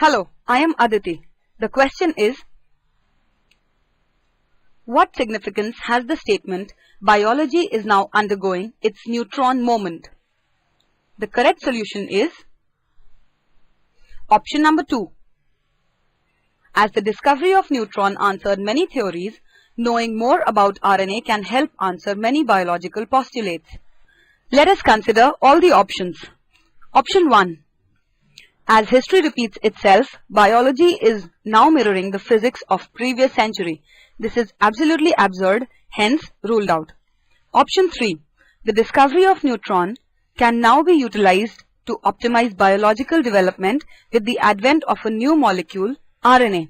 Hello, I am Aditi. The question is, what significance has the statement, biology is now undergoing its neutron moment? The correct solution is option number 2. As the discovery of neutron answered many theories, knowing more about RNA can help answer many biological postulates. Let us consider all the options. Option 1. As history repeats itself, biology is now mirroring the physics of previous century. This is absolutely absurd, hence ruled out. Option 3. The discovery of neutron can now be utilized to optimize biological development with the advent of a new molecule, RNA.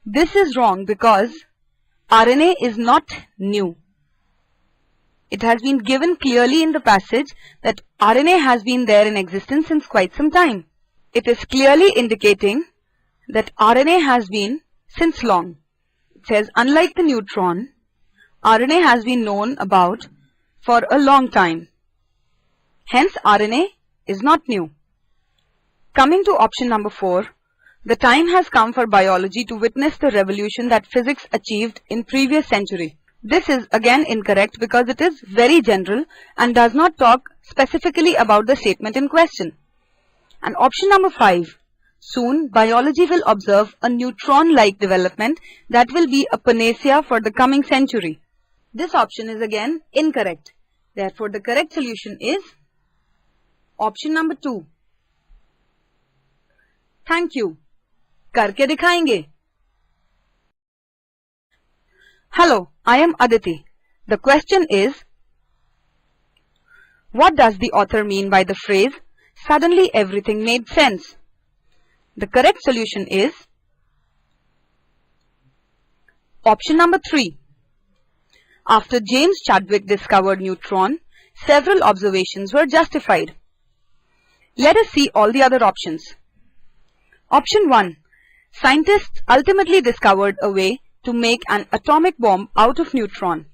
This is wrong because RNA is not new. It has been given clearly in the passage that RNA has been there in existence since quite some time. It is clearly indicating that RNA has been since long. It says, unlike the neutron, RNA has been known about for a long time. Hence, RNA is not new. Coming to option number 4, the time has come for biology to witness the revolution that physics achieved in previous century. This is again incorrect because it is very general and does not talk specifically about the statement in question. And option number 5, soon biology will observe a neutron-like development that will be a panacea for the coming century. This option is again incorrect. Therefore, the correct solution is option number 2. Thank you. करके दिखाएंगे. Hello, I am Aditi. The question is, what does the author mean by the phrase, suddenly everything made sense? The correct solution is option number 3. After James Chadwick discovered neutron, several observations were justified. Let us see all the other options. Option 1. Scientists ultimately discovered a way to make an atomic bomb out of neutron.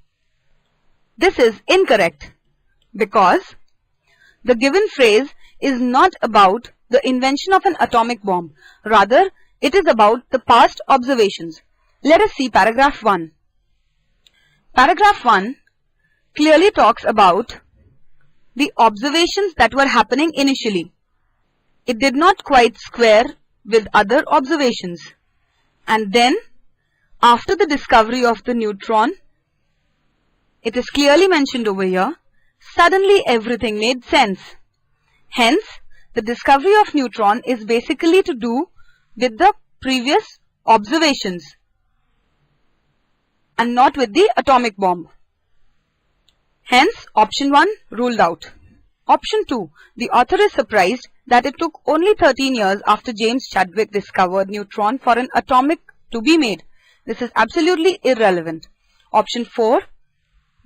This is incorrect because the given phrase is not about the invention of an atomic bomb. Rather, it is about the past observations. Let us see paragraph 1. Paragraph 1 clearly talks about the observations that were happening initially. It did not quite square with other observations. And then, after the discovery of the neutron, it is clearly mentioned over here, suddenly everything made sense. Hence, the discovery of neutron is basically to do with the previous observations and not with the atomic bomb. Hence, option 1 ruled out. Option 2. The author is surprised that it took only 13 years after James Chadwick discovered neutron for an atomic to be made. This is absolutely irrelevant. Option 4.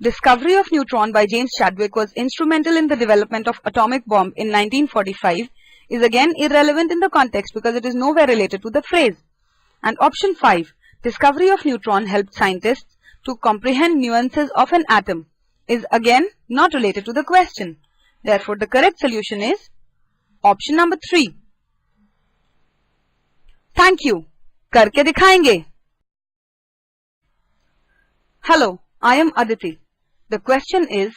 Discovery of neutron by James Chadwick was instrumental in the development of atomic bomb in 1945 is again irrelevant in the context because it is nowhere related to the phrase. And option 5. Discovery of neutron helped scientists to comprehend nuances of an atom is again not related to the question. Therefore, the correct solution is option number 3. Thank you. करके दिखाएंगे. Hello, I am Aditi. The question is,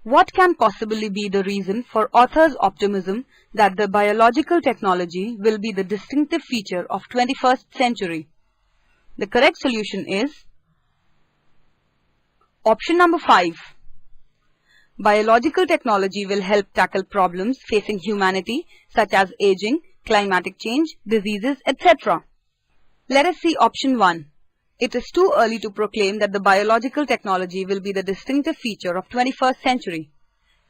what can possibly be the reason for author's optimism that the biological technology will be the distinctive feature of 21st century? The correct solution is option number 5. Biological technology will help tackle problems facing humanity such as aging, climatic change, diseases, etc. Let us see option 1. It is too early to proclaim that the biological technology will be the distinctive feature of 21st century.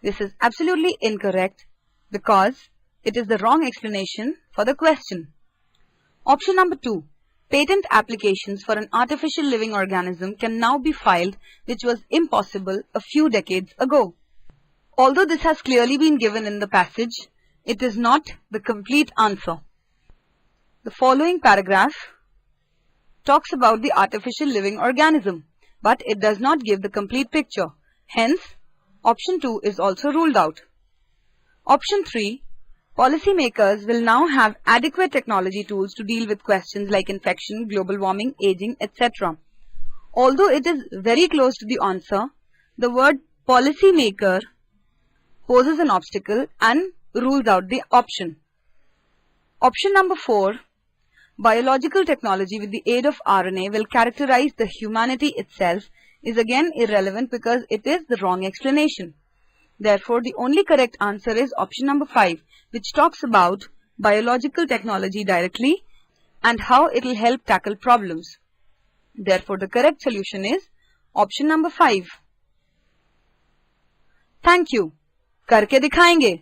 This is absolutely incorrect because it is the wrong explanation for the question. Option number 2. Patent applications for an artificial living organism can now be filed, which was impossible a few decades ago. Although this has clearly been given in the passage, it is not the complete answer. The following paragraph talks about the artificial living organism, but it does not give the complete picture. Hence, option 2 is also ruled out. Option 3. Policymakers will now have adequate technology tools to deal with questions like infection, global warming, aging, etc. Although it is very close to the answer, the word policymaker poses an obstacle and rules out the option. Option number 4, biological technology with the aid of RNA will characterize the humanity itself, is again irrelevant because it is the wrong explanation. Therefore, the only correct answer is option number 5, which talks about biological technology directly and how it will help tackle problems. Therefore, the correct solution is option number 5. Thank you. करके दिखाएंगे.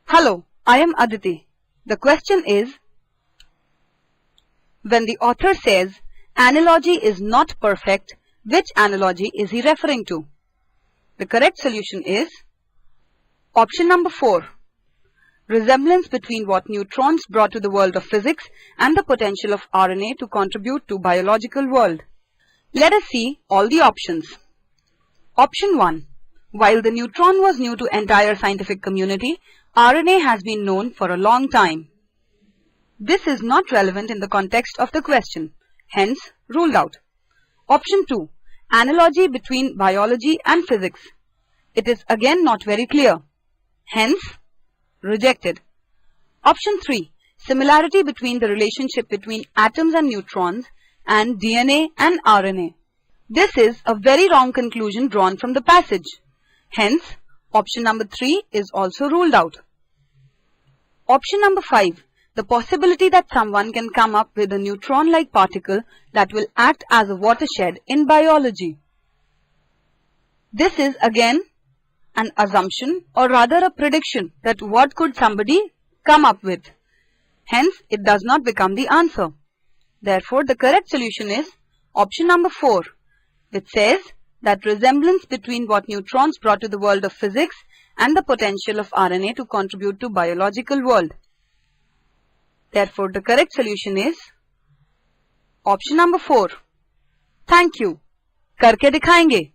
Hello, I am Aditi. The question is, when the author says analogy is not perfect, which analogy is he referring to? The correct solution is option number 4. Resemblance between what neutrons brought to the world of physics and the potential of RNA to contribute to biological world. Let us see all the options. Option 1. While the neutron was new to entire scientific community, RNA has been known for a long time. This is not relevant in the context of the question, hence ruled out. Option 2. Analogy between biology and physics. It is again not very clear, hence rejected. Option 3. Similarity between the relationship between atoms and neutrons and DNA and RNA. This is a very wrong conclusion drawn from the passage. Hence, option number 3 is also ruled out. Option number 5. The possibility that someone can come up with a neutron-like particle that will act as a watershed in biology. This is again an assumption or rather a prediction that what could somebody come up with. Hence, it does not become the answer. Therefore, the correct solution is option number 4, which says that resemblance between what neutrons brought to the world of physics and the potential of RNA to contribute to biological world. Therefore, the correct solution is option number 4. Thank you. करके दिखाएंगे.